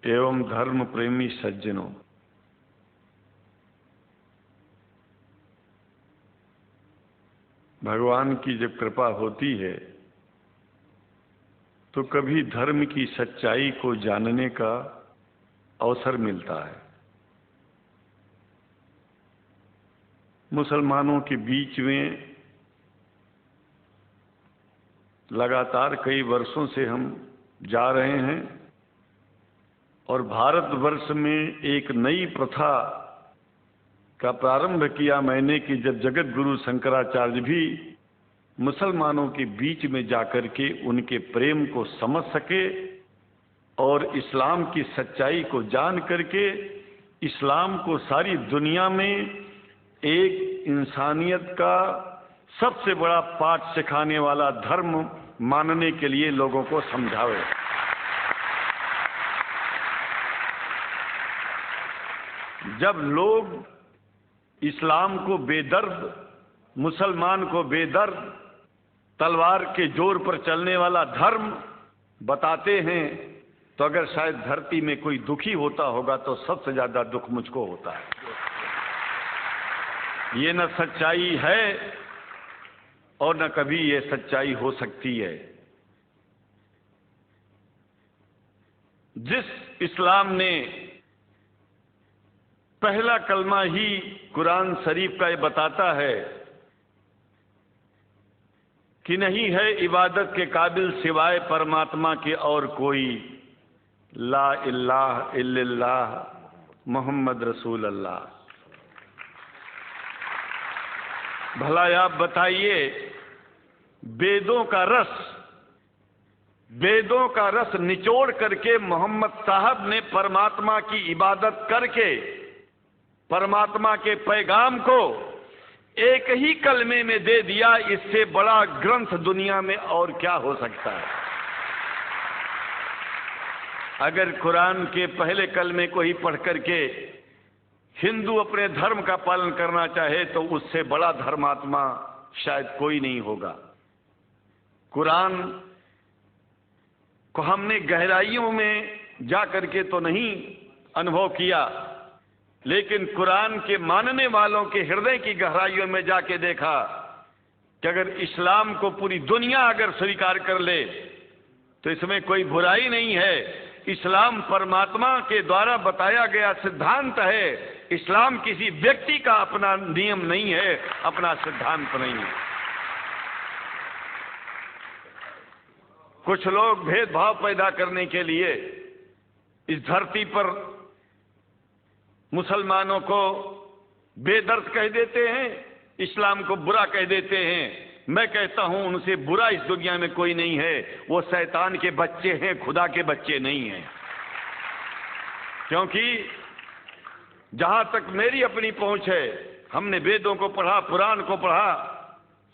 एवं धर्म प्रेमी सज्जनों, भगवान की जब कृपा होती है तो कभी धर्म की सच्चाई को जानने का अवसर मिलता है। मुसलमानों के बीच में लगातार कई वर्षों से हम जा रहे हैं और भारतवर्ष में एक नई प्रथा का प्रारंभ किया मैंने कि जब जगत गुरु शंकराचार्य भी मुसलमानों के बीच में जाकर के उनके प्रेम को समझ सके और इस्लाम की सच्चाई को जान करके इस्लाम को सारी दुनिया में एक इंसानियत का सबसे बड़ा पाठ सिखाने वाला धर्म मानने के लिए लोगों को समझावे। जब लोग इस्लाम को बेदर्द, मुसलमान को बेदर्द, तलवार के जोर पर चलने वाला धर्म बताते हैं तो अगर शायद धरती में कोई दुखी होता होगा तो सबसे ज्यादा दुख मुझको होता है। ये न सच्चाई है और न कभी ये सच्चाई हो सकती है। जिस इस्लाम ने पहला कलमा ही कुरान शरीफ का ये बताता है कि नहीं है इबादत के काबिल सिवाय परमात्मा के और कोई, ला इलाहा इल्लल्लाह मोहम्मद रसूल अल्लाह। भला आप बताइए, वेदों का रस निचोड़ करके मोहम्मद साहब ने परमात्मा की इबादत करके परमात्मा के पैगाम को एक ही कलमे में दे दिया। इससे बड़ा ग्रंथ दुनिया में और क्या हो सकता है। अगर कुरान के पहले कलमे को ही पढ़ करके हिंदू अपने धर्म का पालन करना चाहे तो उससे बड़ा धर्मात्मा शायद कोई नहीं होगा। कुरान को हमने गहराइयों में जा करके तो नहीं अनुभव किया, लेकिन कुरान के मानने वालों के हृदय की गहराइयों में जाके देखा कि अगर इस्लाम को पूरी दुनिया अगर स्वीकार कर ले तो इसमें कोई बुराई नहीं है। इस्लाम परमात्मा के द्वारा बताया गया सिद्धांत है। इस्लाम किसी व्यक्ति का अपना नियम नहीं है, अपना सिद्धांत नहीं है। कुछ लोग भेदभाव पैदा करने के लिए इस धरती पर मुसलमानों को बेदर्द कह देते हैं, इस्लाम को बुरा कह देते हैं। मैं कहता हूं उनसे बुरा इस दुनिया में कोई नहीं है। वो शैतान के बच्चे हैं, खुदा के बच्चे नहीं हैं। क्योंकि जहां तक मेरी अपनी पहुंच है, हमने वेदों को पढ़ा, पुराण को पढ़ा,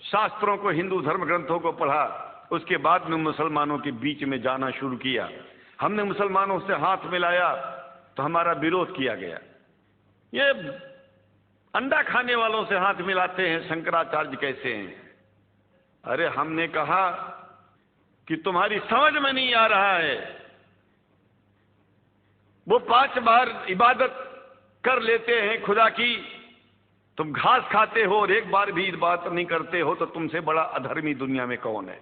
शास्त्रों को, हिंदू धर्म ग्रंथों को पढ़ा। उसके बाद में मुसलमानों के बीच में जाना शुरू किया। हमने मुसलमानों से हाथ मिलाया तो हमारा विरोध किया गया। ये अंडा खाने वालों से हाथ मिलाते हैं, शंकराचार्य कैसे हैं? अरे हमने कहा कि तुम्हारी समझ में नहीं आ रहा है। वो 5 बार इबादत कर लेते हैं खुदा की, तुम घास खाते हो और एक बार भी इबादत नहीं करते हो, तो तुमसे बड़ा अधर्मी दुनिया में कौन है?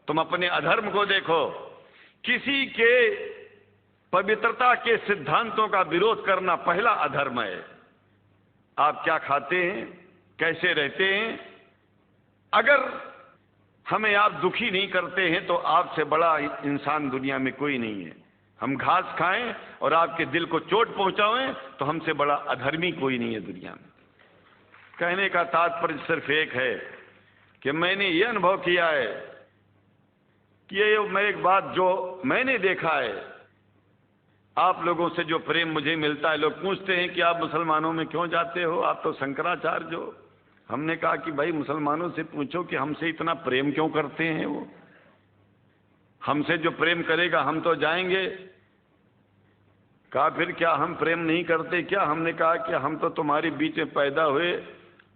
तुम अपने अधर्म को देखो। किसी के पवित्रता के सिद्धांतों का विरोध करना पहला अधर्म है। आप क्या खाते हैं, कैसे रहते हैं, अगर हमें आप दुखी नहीं करते हैं तो आपसे बड़ा इंसान दुनिया में कोई नहीं है। हम घास खाएं और आपके दिल को चोट पहुंचाएं तो हमसे बड़ा अधर्मी कोई नहीं है दुनिया में। कहने का तात्पर्य सिर्फ एक है कि मैंने ये अनुभव किया है कि ये मैं एक बात जो मैंने देखा है, आप लोगों से जो प्रेम मुझे मिलता है, लोग पूछते हैं कि आप मुसलमानों में क्यों जाते हो, आप तो शंकराचार्य हो। हमने कहा कि भाई मुसलमानों से पूछो कि हमसे इतना प्रेम क्यों करते हैं। वो हमसे जो प्रेम करेगा हम तो जाएंगे। कहा फिर क्या हम प्रेम नहीं करते क्या? हमने कहा कि हम तो तुम्हारे बीच में पैदा हुए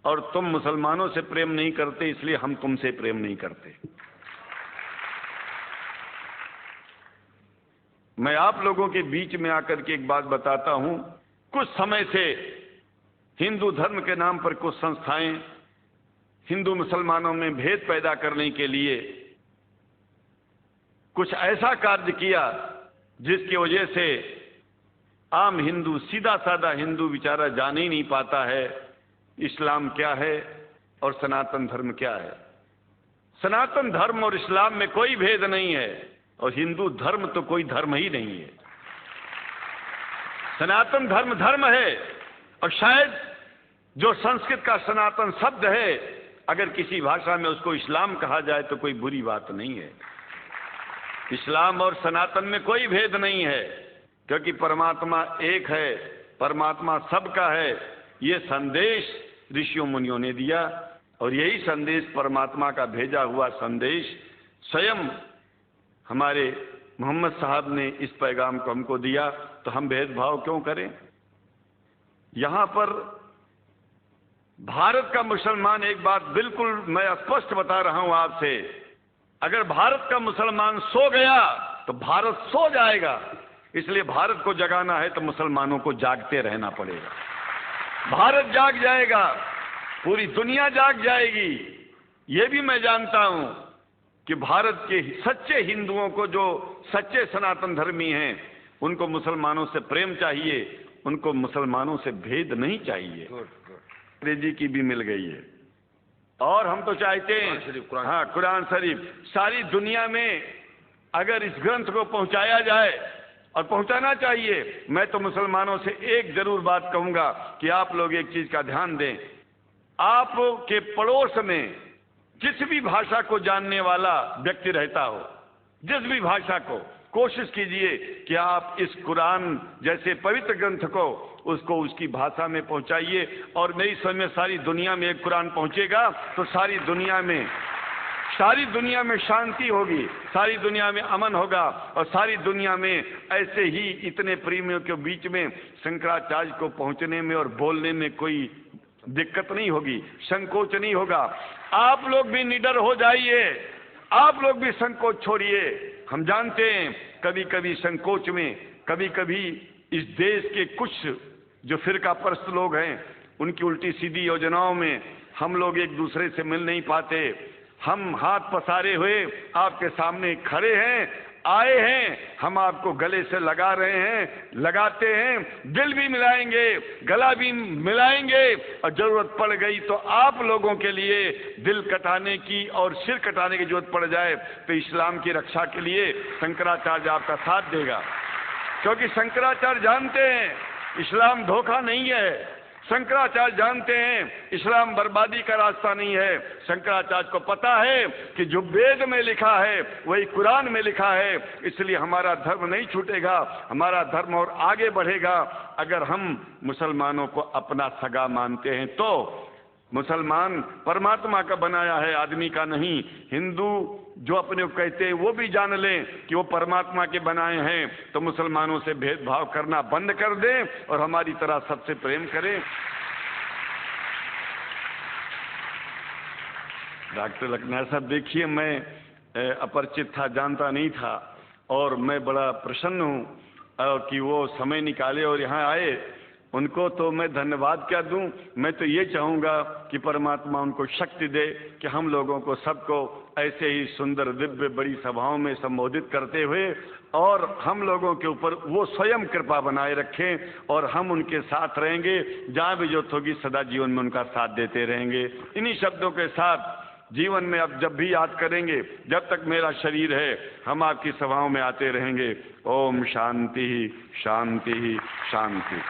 और तुम मुसलमानों से प्रेम नहीं करते, इसलिए हम तुमसे प्रेम नहीं करते। मैं आप लोगों के बीच में आकर के एक बात बताता हूं। कुछ समय से हिंदू धर्म के नाम पर कुछ संस्थाएं हिंदू मुसलमानों में भेद पैदा करने के लिए कुछ ऐसा कार्य किया जिसकी वजह से आम हिंदू, सीधा साधा हिंदू बेचारा जान ही नहीं पाता है इस्लाम क्या है और सनातन धर्म क्या है। सनातन धर्म और इस्लाम में कोई भेद नहीं है और हिंदू धर्म तो कोई धर्म ही नहीं है। सनातन धर्म धर्म है और शायद जो संस्कृत का सनातन शब्द है, अगर किसी भाषा में उसको इस्लाम कहा जाए तो कोई बुरी बात नहीं है। इस्लाम और सनातन में कोई भेद नहीं है, क्योंकि परमात्मा एक है, परमात्मा सबका है। ये संदेश ऋषियों मुनियों ने दिया और यही संदेश परमात्मा का भेजा हुआ संदेश स्वयं हमारे मोहम्मद साहब ने इस पैगाम को हमको दिया। तो हम भेदभाव क्यों करें? यहां पर भारत का मुसलमान, एक बात बिल्कुल मैं स्पष्ट बता रहा हूं आपसे, अगर भारत का मुसलमान सो गया तो भारत सो जाएगा। इसलिए भारत को जगाना है तो मुसलमानों को जागते रहना पड़ेगा। भारत जाग जाएगा, पूरी दुनिया जाग जाएगी। ये भी मैं जानता हूं कि भारत के सच्चे हिंदुओं को, जो सच्चे सनातन धर्मी हैं, उनको मुसलमानों से प्रेम चाहिए, उनको मुसलमानों से भेद नहीं चाहिए। अंग्रेजी की भी मिल गई है और हम तो चाहते हैं, हाँ, कुरान शरीफ सारी दुनिया में अगर इस ग्रंथ को पहुंचाया जाए, और पहुंचाना चाहिए। मैं तो मुसलमानों से एक जरूर बात कहूंगा कि आप लोग एक चीज का ध्यान दें। आपके पड़ोस में जिस भी भाषा को जानने वाला व्यक्ति रहता हो, जिस भी भाषा को, कोशिश कीजिए कि आप इस कुरान जैसे पवित्र ग्रंथ को उसको उसकी भाषा में पहुंचाइए। और मेरी समझ में सारी दुनिया में एक कुरान पहुंचेगा तो सारी दुनिया में शांति होगी, सारी दुनिया में अमन होगा और सारी दुनिया में ऐसे ही इतने प्रेमियों के बीच में शंकराचार्य को पहुंचने में और बोलने में कोई दिक्कत नहीं होगी, संकोच नहीं होगा। आप लोग भी निडर हो जाइए, आप लोग भी संकोच छोड़िए। हम जानते हैं कभी कभी संकोच में, कभी कभी इस देश के कुछ जो फिरका परस्त लोग हैं, उनकी उल्टी सीधी योजनाओं में हम लोग एक दूसरे से मिल नहीं पाते। हम हाथ पसारे हुए आपके सामने खड़े हैं, आए हैं, हम आपको गले से लगा रहे हैं, लगाते हैं, दिल भी मिलाएंगे, गला भी मिलाएंगे और जरूरत पड़ गई तो आप लोगों के लिए दिल कटाने की और सिर कटाने की जरूरत पड़ जाए तो इस्लाम की रक्षा के लिए शंकराचार्य आपका साथ देगा। क्योंकि शंकराचार्य जानते हैं इस्लाम धोखा नहीं है, शंकराचार्य जानते हैं इस्लाम बर्बादी का रास्ता नहीं है। शंकराचार्य को पता है कि जो वेद में लिखा है वही कुरान में लिखा है, इसलिए हमारा धर्म नहीं छूटेगा, हमारा धर्म और आगे बढ़ेगा। अगर हम मुसलमानों को अपना सगा मानते हैं तो मुसलमान परमात्मा का बनाया है, आदमी का नहीं। हिंदू जो अपने को कहते हैं वो भी जान लें कि वो परमात्मा के बनाए हैं, तो मुसलमानों से भेदभाव करना बंद कर दें और हमारी तरह सबसे प्रेम करें। डॉक्टर लखनऊ साहब, देखिए मैं अपरिचित था, जानता नहीं था और मैं बड़ा प्रसन्न हूँ कि वो समय निकाले और यहाँ आए। उनको तो मैं धन्यवाद क्या दूं, मैं तो ये चाहूँगा कि परमात्मा उनको शक्ति दे कि हम लोगों को सबको ऐसे ही सुंदर दिव्य बड़ी सभाओं में संबोधित करते हुए और हम लोगों के ऊपर वो स्वयं कृपा बनाए रखें और हम उनके साथ रहेंगे, जहाँ भी जरूरत होगी सदा जीवन में उनका साथ देते रहेंगे। इन्हीं शब्दों के साथ जीवन में अब जब भी याद करेंगे, जब तक मेरा शरीर है, हम आपकी सभाओं में आते रहेंगे। ओम शांति शांति शांति।